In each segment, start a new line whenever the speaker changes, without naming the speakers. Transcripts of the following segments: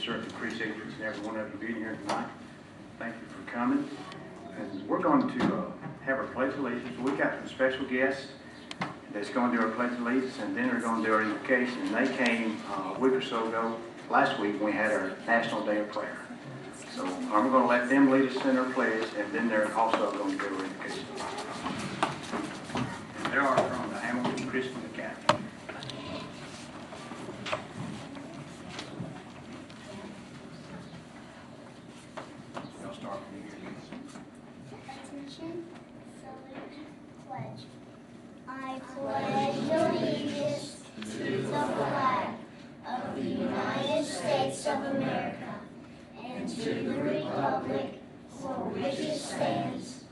certainly appreciate each and every one of you being here tonight. Thank you for coming. And we're going to have our Pledge of Allegiance. We got some special guests that's going to do our Pledge of Allegiance, and then they're going to do our invocation. And they came a week or so ago, last week, when we had our National Day of Prayer. So I'm going to let them lead us in our pledge, and then they're also going to do our invocation. And they are from the Hamilton Christian Academy. They'll start from here.
Attention, salute, pledge. I pledge allegiance to the flag of the United States of America and to the republic for which it stands,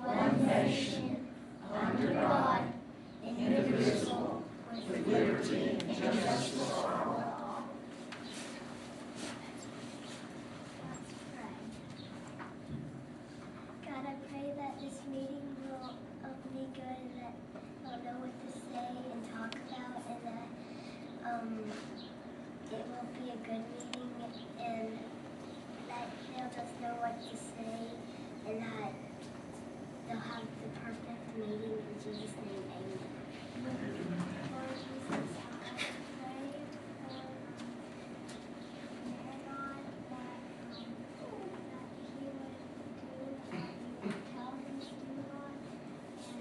one nation, under God, indivisible, with liberty and justice for all. God, I pray that this meeting will be good and that I'll know what to say and talk about, and that it will be a good meeting, and that they'll just know what to say, and that they'll have the perfect meeting. In Jesus' name, amen. Lord Jesus, I pray for God that he would do tell him to do, God, and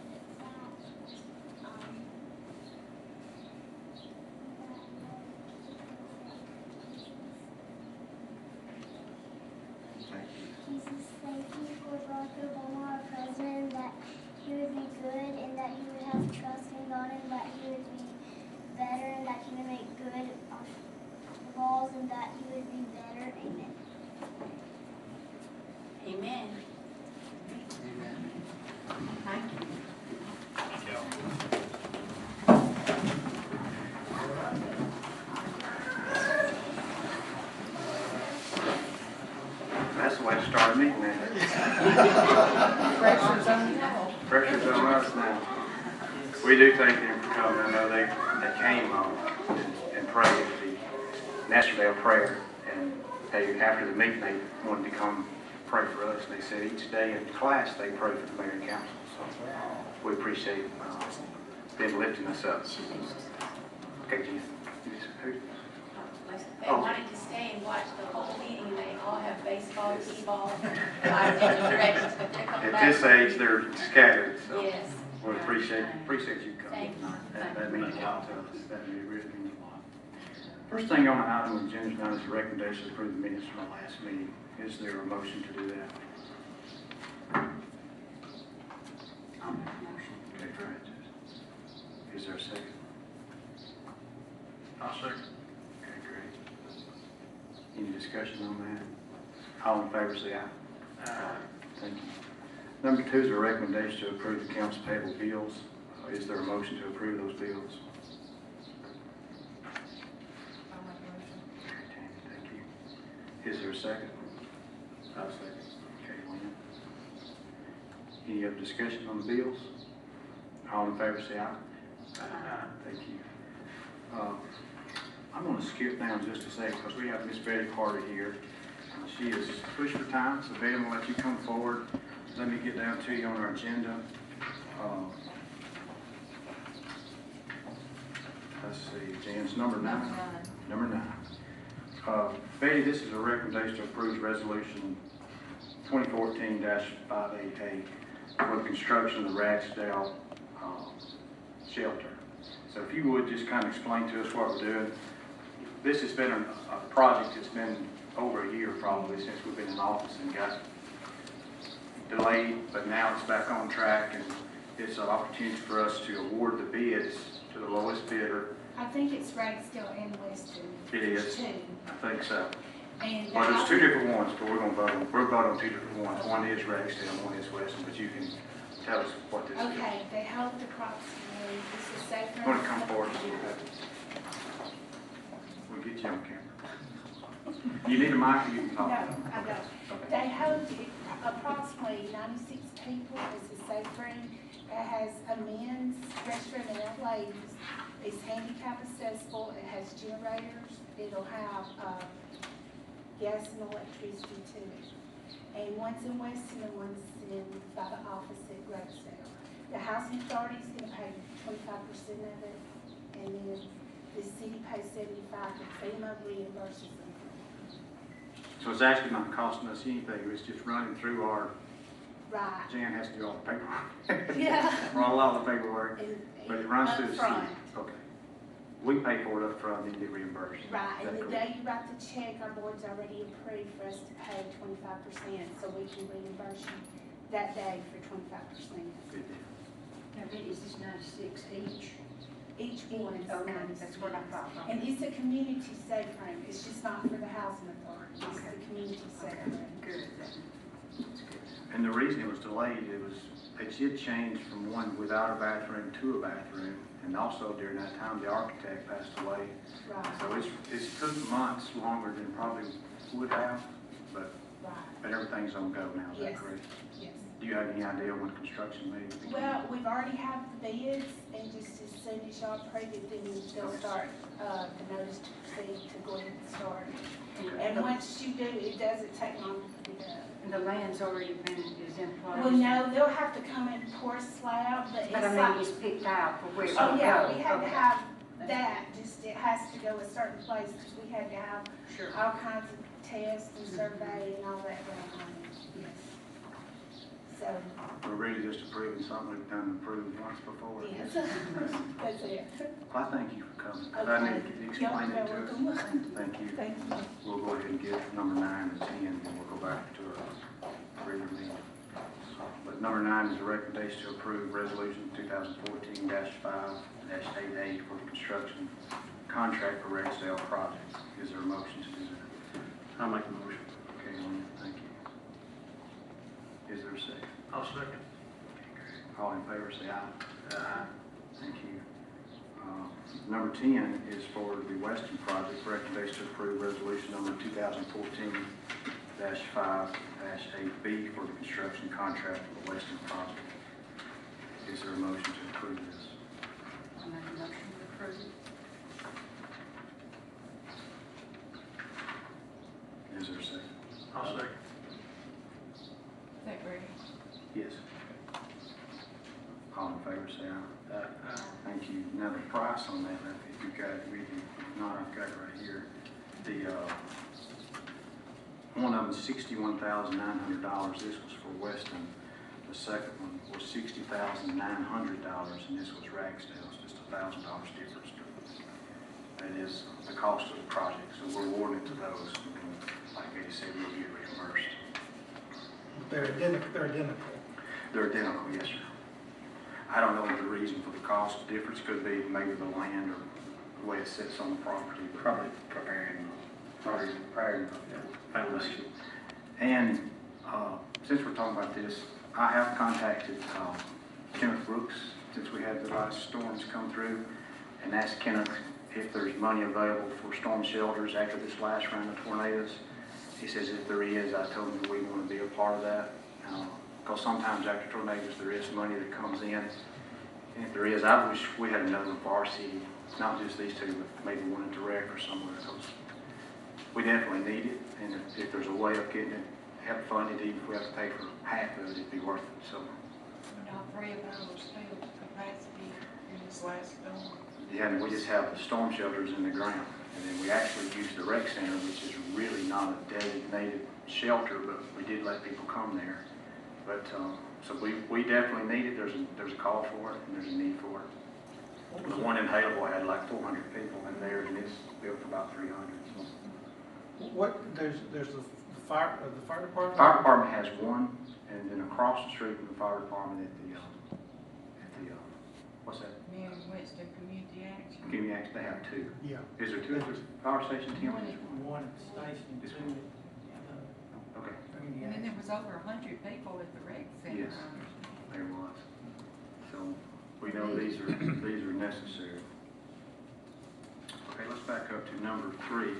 that Jesus, thank you for Barack Obama, our president, that he would be good and that he would have trust in God and that he would be better and that he would make good laws and that he would be better. Amen.
Amen. Thank you.
That's the way to start a meeting, man.
Pressure's on you.
Pressure's on us now. We do thank them for coming. I know they came and prayed at the National Day of Prayer. And they, after the meeting, they wanted to come pray for us. They said each day in class they pray for the mayor and council. So we appreciate them lifting us up. Okay, Jesus.
They wanted to stay and watch the whole meeting. They all have baseball, t-ball, 5 different directions, but they're coming
At
back.
this age, they're scattered. So
Yes.
we appreciate you coming.
Thank you.
That means a lot to us. That really means a lot. First thing on the item of the agenda tonight is a recommendation to approve the minutes from our last meeting. Is there a motion to do that?
I'll make a motion.
Okay, great. Is there a second? I'll second. Okay, great. Any discussion on that? All in favor, say aye. Aye. Thank you. Number 2 is a recommendation to approve the accounts payable bills. Is there a motion to approve those bills?
I'll make a motion.
Okay, Tammy, thank you. Is there a second? I'll second. Okay, Lynn. Any other discussion on the bills? All in favor, say aye. Aye. Thank you. I'm going to skip down just a second because we have Miss Betty Carter here. She is pushed for time, so Betty, I'm going to let you come forward. Let me get down to you on our agenda. Let's see, Jan's number 9. Number 9. Betty, this is a recommendation to approve resolution 2014-58A for the construction of the Ragsdale shelter. So if you would just kind of explain to us what we're doing. This has been a project that's been over a year probably since we've been in office and got delayed, but now it's back on track, and it's an opportunity for us to award the bids to the lowest bidder.
I think it's Ragsdale and Weston.
It is.
Two.
I think so.
And
Well, there's 2 different ones, but we're going to vote on 2 different ones. One is Ragsdale, one is Weston, but you can tell us what this is.
Okay, they held approximately, this is safe.
You want to come forward? We'll get you on camera. You need a mic or you can
No,
talk?
I don't. They hosted approximately 96 people. It's a safe room. It has a men's restroom and a ladies. It's handicap accessible. It has generators. It'll have gas and electricity to it. And one's in Weston and one's in by the office at Ragsdale. The housing authority's gonna pay 25% of it, and then the city pays 75%, and FEMA reimburses them.
So it's actually not costing us anything, it's just running through our,
Right.
Jan has to do all the paperwork.
Yeah.
Run a lot of the paperwork,
And-
but it runs through the city.
Upfront.
Okay. We pay for it up front, then get reimbursed.
Right,
Is
and
that
the
correct?
day you write the check, our board's already approved for us to pay 25%, so we can reimburse you that day for 25%.
Good deal.
Now, but is this 96 each?
Each one is
Okay,
96.
that's what I thought.
And it's a community safe room, it's just not for the housing authority, it's
Okay.
the community safe
Okay,
room.
good.
And the reason it was delayed, they did change from one without a bathroom to a bathroom. And also during that time, the architect passed away.
Right,
So it's took months longer than probably would have, but
right,
everything's on go now, is that
Yes.
correct?
yes.
Do you have any idea when construction may begin?
Well, we've already have the bids, and just as soon as y'all approve it, then they'll start, the notice to proceed to go ahead and start. And once you do, it doesn't take long to be done.
And the land's already been, is in place?
Well, no, they'll have to come and pour slab, but it's
But I mean,
like,
it's picked out for where it's
oh
going to
yeah,
go.
we had to
Okay.
have that, just it has to go a certain place, because we had to have
Sure.
all kinds of tests and survey and all that going on, yes. So,
We're really just approving something we've done approved once before.
yes, that's it.
Well, I thank you for coming. 'Cause I need to explain it to
You're
us.
welcome.
Thank you.
Thank you.
We'll go ahead and get number 9 and 10, and we'll go back to our regular meeting. But number 9 is a recommendation to approve resolution 2014-5-88 for the construction contract for Rexdale project. Is there a motion to do that?
I'll make a motion.
Okay, Lynn, thank you. Is there a second?
I'll second.
All in favor, say aye. Aye. Thank you. Number 10 is for the Weston project, recommendation to approve resolution number 2014-5-8B for the construction contract for the Weston project. Is there a motion to approve this?
I'll make a motion to approve it.
Is there a second?
I'll second.
Is that Greg?
Yes. All in favor, say aye.
Aye.
Thank you. Now, the price on that, if you've got it with you, if not, I've got it right here. The, one of them is $61,900. This was for Weston. The second one was $60,900, and this was Ragsdale. It's just $1,000 difference. That is the cost of the project, so we're awarding it to those. And like Eddie said, we'll get reimbursed.
They're identical.
They're identical, yes, sir. I don't know what the reason for the cost difference could be, maybe the land or the way it sits on the property.
Probably preparing foundation.
And since we're talking about this, I have contacted Kenneth Brooks since we had the last storms come through and asked Kenneth if there's money available for storm shelters after this last round of tornadoes. He says if there is, I told him we want to be a part of that. Because sometimes after tornadoes, there is money that comes in. And if there is, I wish we had another one for our city, not just these two, but maybe one in Direct or somewhere else. We definitely need it, and if there's a way of getting it, help fund it, even if we have to pay for half of it, it'd be worth it. So,
All three of those filled capacity in this last storm.
yeah, and we just have the storm shelters in the ground. And then we actually use the rec center, which is really not a designated shelter, but we did let people come there. But, so we definitely need it. There's a call for it, and there's a need for it. The one in Haleville had like 400 people in there, and it's built for about 300. So.
There's the fire department?
Fire department has one, and then across the street from the fire department at the what's that?
Mary Winston Community Action.
Give me actually, they have two.
Yeah.
Is there two at the fire station, Tim?
One.
One at the station,
This
two
Okay,
at
And then there was over 100 people at the rec center.
Yes. there was. So we know these are necessary. Okay, let's back up to number 3.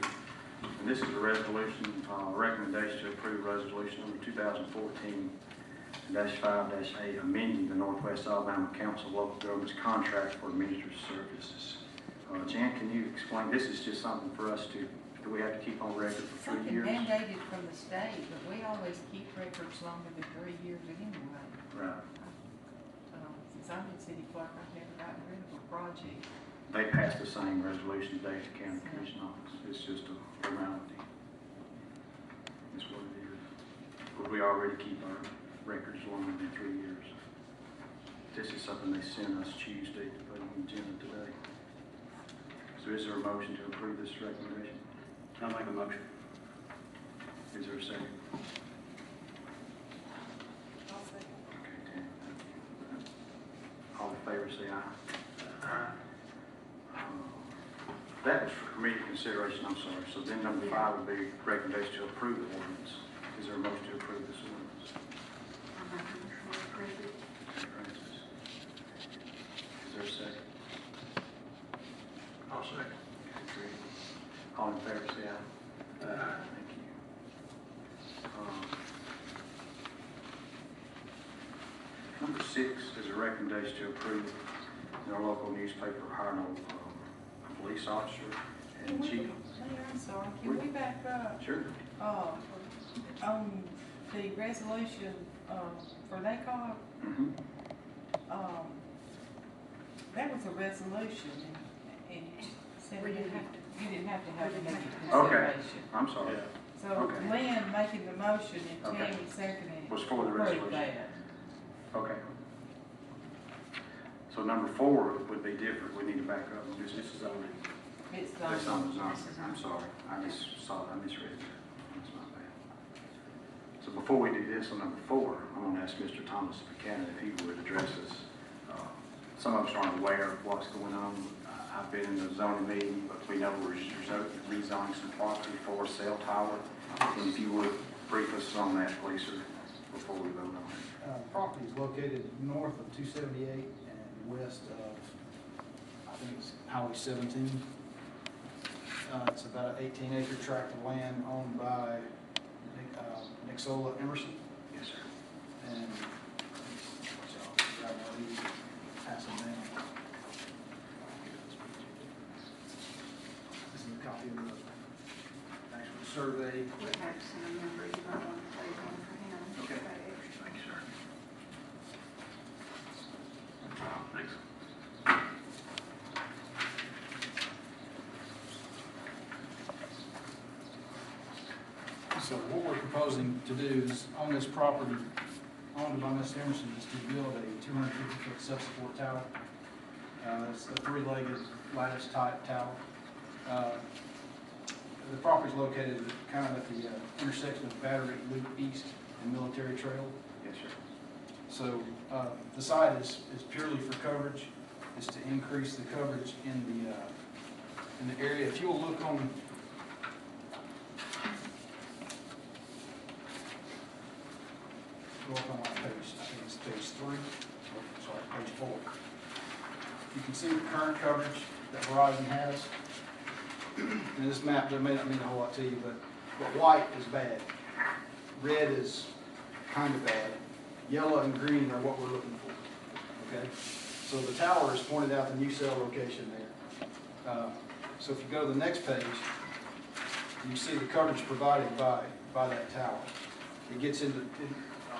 And this is a resolution, recommendation to approve resolution number 2014-5-8, amending the Northwest Alabama Council of Local Governments contract for administrative services. Jan, can you explain? This is just something for us to, do we have to keep on record for 3
Something
years.
mandated from the state, but we always keep records longer than 3 years anyway.
Right.
Since I've been city clerk, I've never gotten rid of a project.
They passed the same resolution today at the county commission office. It's just a formality. It's what it is. But we already keep our records longer than 3 years. This is something they sent us Tuesday to put on the agenda today. So is there a motion to approve this recommendation?
I'll make a motion.
Is there a second?
I'll second.
Okay, Tammy, thank you. All in favor, say aye. That was for committee consideration, I'm sorry. So then number 5 would be recommendation to approve the ordinance. Is there a motion to approve this ordinance?
I'll make a motion to approve it.
Ms. Francis? Is there a second?
I'll second.
Okay, Greg. All in favor, say aye. Thank you. Number 6 is a recommendation to approve in our local newspaper hiring a police officer and chief.
Mayor, I'm sorry, can we back up?
Sure.
On the resolution, for NACOG,
Mhm.
that was a resolution, and you said
We
you
didn't
didn't have to have a negative
Okay.
consideration.
I'm sorry.
So
Okay.
Lynn making the motion and
Okay.
Tammy seconding.
Was for the
approved
resolution.
that.
Okay. So number 4 would be different. We need to back up. This is only.
It's
That's
on.
on the zoning. I'm sorry. I misread that. That's my bad. So before we do this on number 4, I'm going to ask Mr. Thomas Buchanan if he would address us. Some of us aren't aware of what's going on. I've been in the zoning meeting, but we know we're rezoning some property for a cell tower. And if you would brief us on that, please, sir, before we vote on it.
Property is located north of 278 and west of, I think it's Highway 17. It's about an 18-acre tract of land owned by Nixola Emerson.
Yes, sir.
And so, grab one of these, pass them down. This is a copy of the actual survey.
We have some numbers, you might want to play one for him.
Okay.
Extra.
Thank you, sir. Thanks.
So what we're proposing to do is, on this property owned by Ms. Emerson, is to build a 250-foot subsupport tower. It's a 3-legged lattice type tower. The property is located kind of at the intersection of Battery Loop East and Military Trail.
Yes, sir.
So the site is purely for coverage. It's to increase the coverage in the area. If you'll look on my page, I think it's page 3, sorry, page 4. You can see the current coverage that Verizon has. And this map, that may not mean a whole lot to you, but white is bad. Red is kind of bad. Yellow and green are what we're looking for, okay? So the tower is pointed out the new cell location there. So if you go to the next page, you see the coverage provided by that tower. It gets into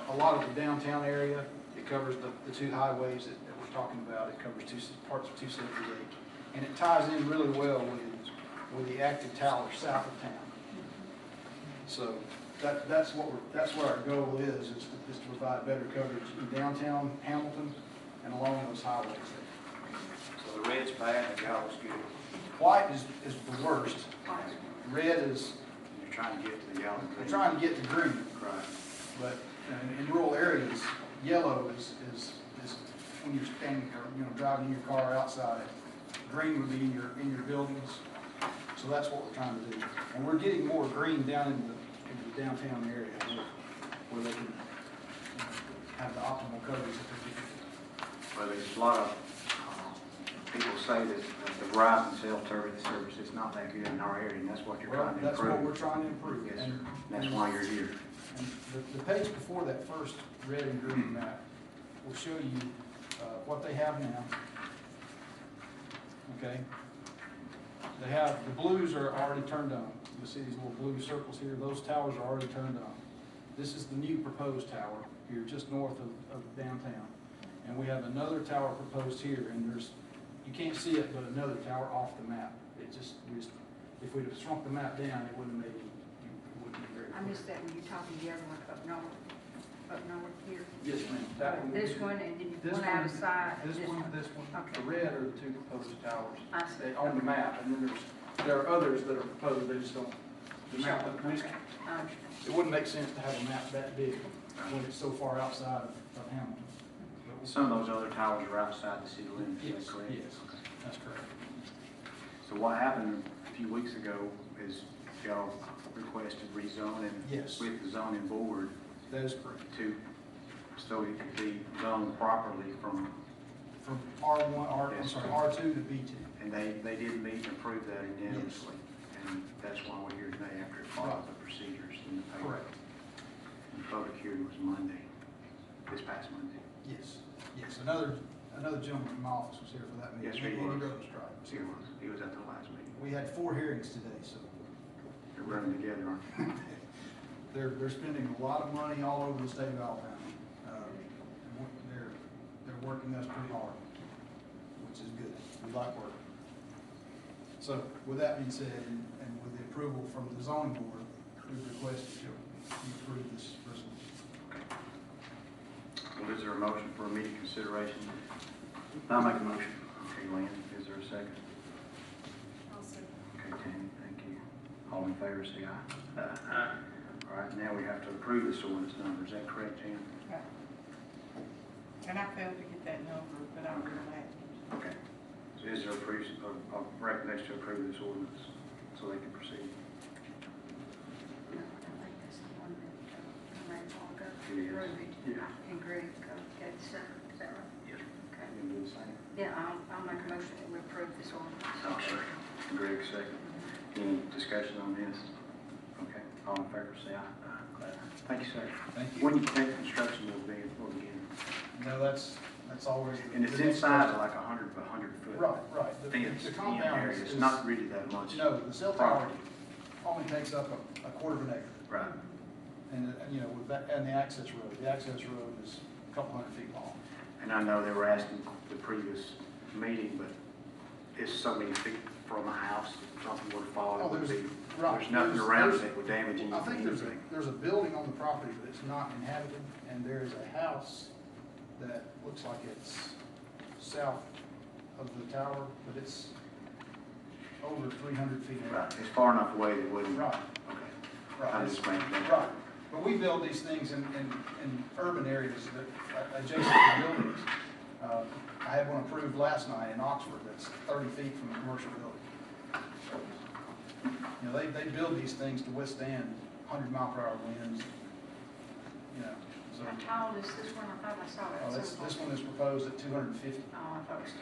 a lot of the downtown area. It covers the 2 highways that we're talking about. It covers parts of 278. And it ties in really well with the active tower south of town. So that's what our goal is to provide better coverage in downtown Hamilton and along those highways there.
So the red's bad and the yellow's good.
White is the worst. Red is,
You're trying to get to the yellow and green.
we're trying to get to green,
Right.
but in rural areas, yellow is when you're standing or driving your car outside. Green would be in your buildings. So that's what we're trying to do. And we're getting more green down in the downtown area where they can have the optimal coverage that they're getting.
Well, there's a lot of people say that the Verizon cell service is not that good in our area, and that's what you're
Well,
trying to
that's what we're
improve.
trying to improve.
Yes, sir.
And
That's why you're here.
And the page before that first red and green map will show you what they have now. Okay? They have, the blues are already turned on. You see these little blue circles here, those towers are already turned on. This is the new proposed tower here, just north of downtown. And we have another tower proposed here, and there's, you can't see it, but another tower off the map. It just, if we'd have shrunk the map down, it wouldn't have made, it wouldn't be very
I
clear.
missed that when you're talking the other one up north here.
Yes, ma'am. That one.
This one, and then
This
one out of sight.
This one, this one.
Okay.
The red are the two proposed towers
I see.
on the map, and then there are others that are proposed, they just don't, the map, we just-
I understand.
it wouldn't make sense to have a map that big when it's so far outside of Hamilton.
Some of those other towers are outside the city limits, is
Yes,
that correct?
yes, that's correct.
So what happened a few weeks ago is y'all requested rezoning
Yes.
with the zoning board
That is correct.
so it could be zoned properly from,
From R1,
Yes.
R2 to B2.
and they did meet and approve that unanimously. And that's why we're here today after it followed the procedures in the paper.
Correct.
And the public hearing was Monday, this past Monday.
Yes, yes. Another gentleman from my office was here for that meeting.
Yes, sir, he
Andy
was.
Rosestrike was here.
He was at the last meeting.
We had 4 hearings today, so
They're running together, aren't they?
they're spending a lot of money all over the state of Alabama. They're working us pretty hard, which is good. We like work. So with that being said, and with the approval from the zoning board, we request that you approve this resolution.
Well, is there a motion for immediate consideration?
I'll make a motion.
Okay, Lynn, is there a second? Okay, Tammy, thank you. All in favor, say aye. All right, now we have to approve this ordinance number, is that correct, Tammy?
Right. And I failed to get that number, but I will add.
Okay. So is there a recommendation to approve this ordinance so they can proceed?
No, I think that's the one that, Ray Walker
It is.
approved it.
Yeah.
And Greg gave the second, is that right?
Yes.
Okay.
You do the same?
Yeah, I'll make a motion that we approve this ordinance.
I'll second. Greg, second. Any discussion on this? Okay, all in favor, say aye. Thank you, sir.
Thank you.
When you think construction will begin?
No, that's always.
And it's inside of like 100 foot.
Right. The
Fenced in
compound
area, it's not really that much.
No, the cell tower only takes up a quarter of an acre.
Right.
And, you know, with that, and the access road is a couple hundred feet long.
And I know they were asking the previous meeting, but it's so many feet from a house, if something were to fall, it would be, there's nothing around it that would damage anything.
I think there's a building on the property, but it's not inhabited, and there's a house that looks like it's south of the tower, but it's over 300 feet.
Right, it's far enough away that it wouldn't.
Right,
Okay.
right.
I'm just making that.
Right, but we build these things in urban areas that adjacent to buildings. I had one approved last night in Oxford that's 30 feet from a commercial building. You know, they build these things to withstand 100-mile-per-hour winds, you know, so.
How tall is this one? I thought I saw
Oh,
that.
this one is proposed at 250.
Oh, I thought it was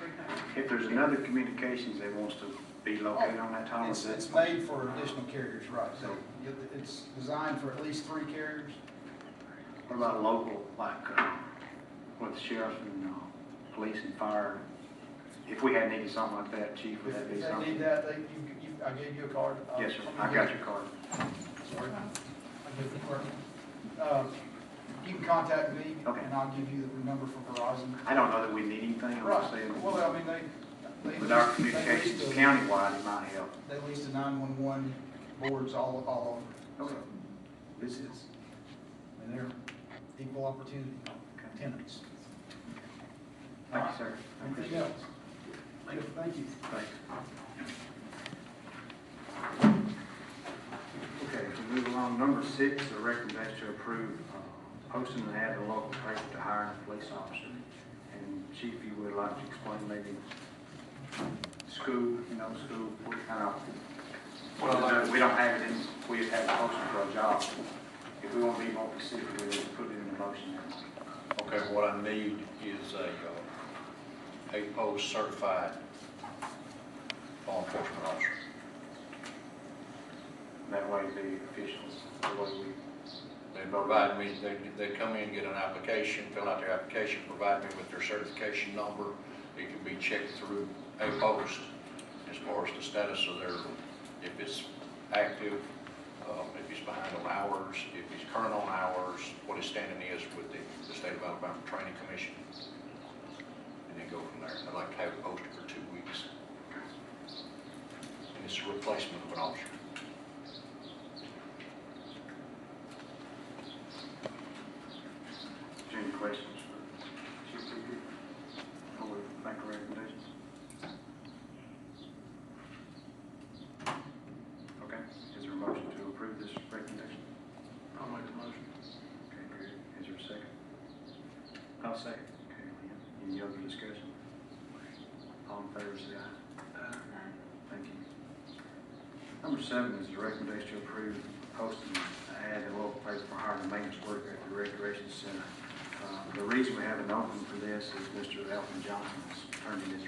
300.
If there's another communications that wants to be located on that tower,
It's made for additional carriers, right, so it's designed for at least 3 carriers.
what about local, like, with the sheriff and police and fire? If we had needed something like that, chief, would that be
If they
something?
need that, I gave you a card.
Yes, sir, I got your card.
Sorry. I gave you the card. You can contact me,
Okay.
and I'll give you the number for Verizon.
I don't know that we need anything, I'm just saying.
Well, I mean, they.
With our
they
communications
lease the-
countywide, it might help.
They lease the 911 boards all over.
Okay.
This is, and they're equal opportunity tenants.
Thank you, sir. I
Anything
appreciate it.
else? Thank you.
Thanks. Okay, so move along. Number 6, a recommendation to approve posting an ad in the local paper to hire a police officer. And Chief, you would like to explain maybe school, what kind of,
Well,
we don't have it in, we have a posting for a job. If we want to be more specific, we would put it in the motion.
okay, what I need is a post certified law enforcement officer.
That way the officials, the way we,
They provide me, they come in, get an application, fill out their application, provide me with their certification number. It can be checked through a post. And as far as the status of their, if it's active, if he's behind on hours, if he's current on hours, what his standing is with the State of Alabama Training Commission. And then go from there. I'd like to have it posted for 2 weeks. And it's a replacement of an officer.
Any questions for Chief Baker? Or we make a recommendation? Okay, is there a motion to approve this recommendation?
I'll make the motion.
Okay, Greg, is there a second?
I'll second.
Okay, Lynn, any other discussion? All in favor, say aye. Thank you. Number 7 is the recommendation to approve posting an ad in local paper for hiring a maintenance worker at the Recreation Center. The reason we have an open for this is Mr. Elton Johnson has turned in his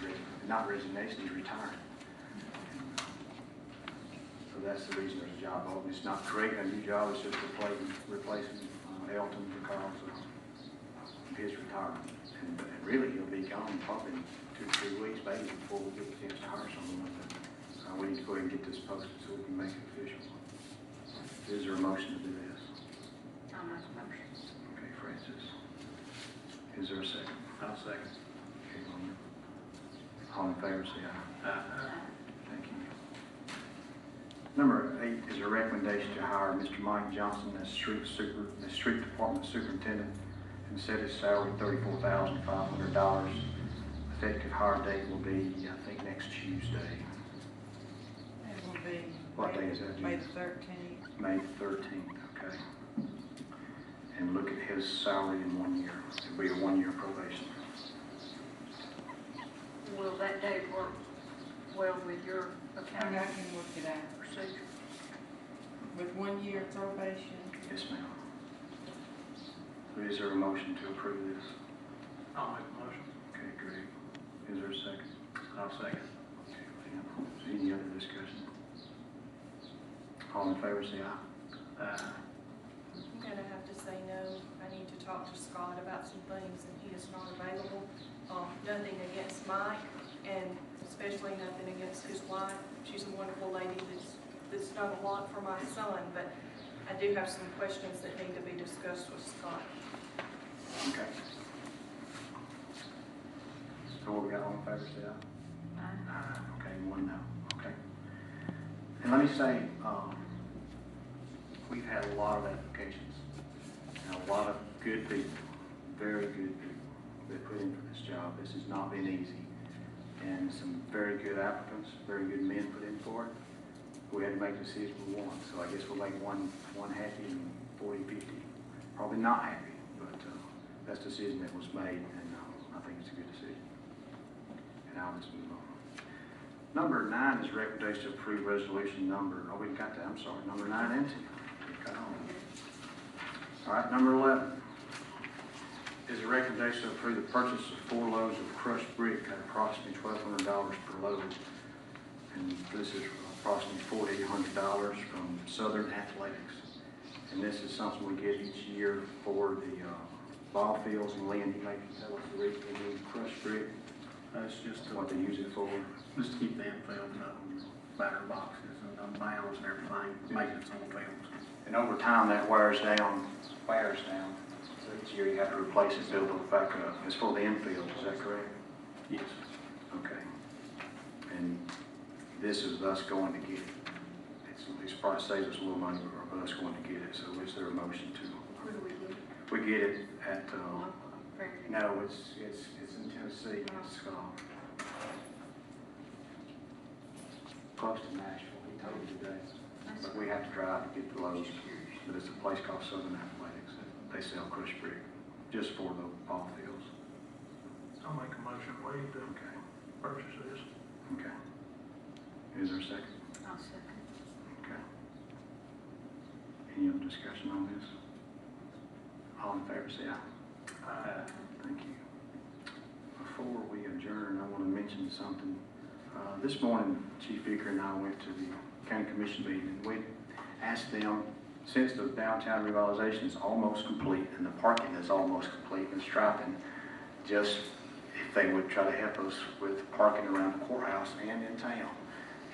not resignation, he's retiring. So that's the reason there's a job open. It's not creating a new job, it's just replacing Elton because of his retirement. And really, he'll be gone probably in 2 or 3 weeks, maybe, before we get a chance to hire someone. But we need to go ahead and get this posted so we can make it official. Is there a motion to do this?
I'll make a motion.
Okay, Francis. Is there a second?
I'll second.
Okay, Lynn. All in favor, say aye. Thank you. Number 8 is a recommendation to hire Mr. Mike Johnson as street department superintendent and set his salary at $34,500. Effective hire date will be, I think, next Tuesday.
It will be.
What day is that,
May
Jim?
the 13th.
May 13th, okay. And look at his salary in 1 year. It'll be a 1-year probation.
Will that date work well with your
I
accounting
can work it out.
procedure?
With 1 year probation.
Yes, ma'am. So is there a motion to approve this?
I'll make the motion.
Okay, Greg. Is there a second?
I'll second.
Okay, Lynn. Is there any other discussion? All in favor, say aye.
I'm gonna have to say no. I need to talk to Scott about some things and he is not available. Nothing against Mike and especially nothing against his wife. She's a wonderful lady that's done a lot for my son, but I do have some questions that need to be discussed with Scott.
Okay. So what we got, all in favor, say aye.
Aye.
Okay, 1 no. Okay. And let me say, we've had a lot of applications and a lot of good people, very good people that put in for this job. This has not been easy. And some very good applicants, very good men put in for it. We had to make a decision with one, so I guess we'll make one happy and 40, 50. Probably not happy, but that's the decision that was made, and I think it's a good decision. And I'll just move on. Number 9 is recommendation to approve resolution number, oh, we got that, I'm sorry, number 9 and 10. Got on. All right, number 11 is a recommendation to approve the purchase of 4 loads of crushed brick at approximately $1,200 per load. And this is approximately $4,800 from Southern Athletics. And this is something we get each year for the ball fields. And Lynn, you may tell us the reason they need crushed brick,
It's just
what they use it for.
just to keep the infield, batter boxes and mounds and everything, maintenance on the fields.
And over time, that wears down. So each year you have to replace it, build it back up. It's for the infield, is that correct?
Yes.
Okay. And this is us going to get it. It's probably saves us a little money, but us going to get it. So is there a motion to?
Where do we get it?
We get it at,
Fairfield?
no, it's in Tennessee. It's close to Nashville, he told me today. But we have to drive to get the loads. But it's a place called Southern Athletics. They sell crushed brick just for the ball fields.
I'll make a motion, we
Okay.
purchase this.
Okay. Is there a second?
I'll second.
Okay. Any other discussion on this? All in favor, say aye. Thank you. Before we adjourn, I want to mention something. This morning, Chief Vicker and I went to the county commission meeting, and we asked them, since the downtown revitalization is almost complete and the parking is almost complete and striping, just if they would try to help us with parking around the courthouse and in town.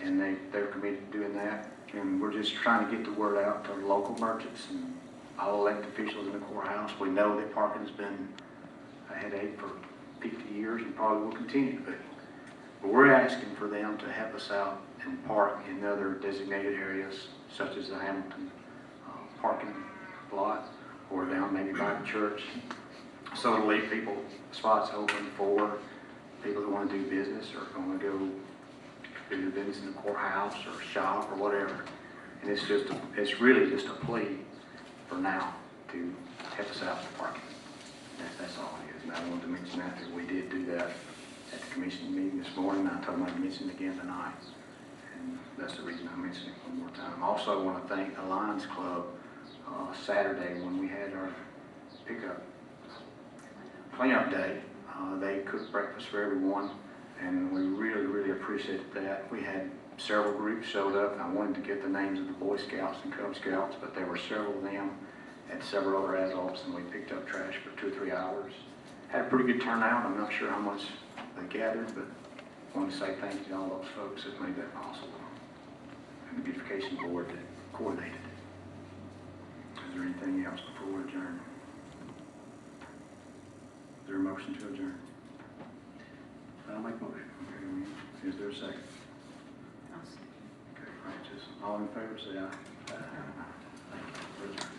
and they're committed to doing that. And we're just trying to get the word out to local merchants and all elected officials in the courthouse. We know that parking's been a headache for 50 years and probably will continue to be. But we're asking for them to help us out and park in other designated areas, such as the Hamilton parking lot, or down maybe by the church. So to leave people spots open for people who want to do business or want to go do business in the courthouse or shop or whatever. And it's really just a plea for now to help us out with parking. That's all it is. And I wanted to mention that we did do that at the commission meeting this morning. I told them I'd mention it again tonight. And that's the reason I mentioned it one more time. Also, I want to thank the Lions Club Saturday when we had our pickup cleanup day. They cooked breakfast for everyone, and we really, really appreciated that. We had several groups showed up, and I wanted to get the names of the Boy Scouts and Cub Scouts, but there were several of them and several other adults, and we picked up trash for 2 or 3 hours. Had a pretty good turnout. I'm not sure how much they gathered, but I want to say thank you to all those folks that made that possible, and the beautification board that coordinated it. Is there anything else before we adjourn? Is there a motion to adjourn?
I'll make a motion.
Okay, is there a second?
I'll see.
Okay, Francis, all in favor, say aye. Aye. Thank you. We're adjourned.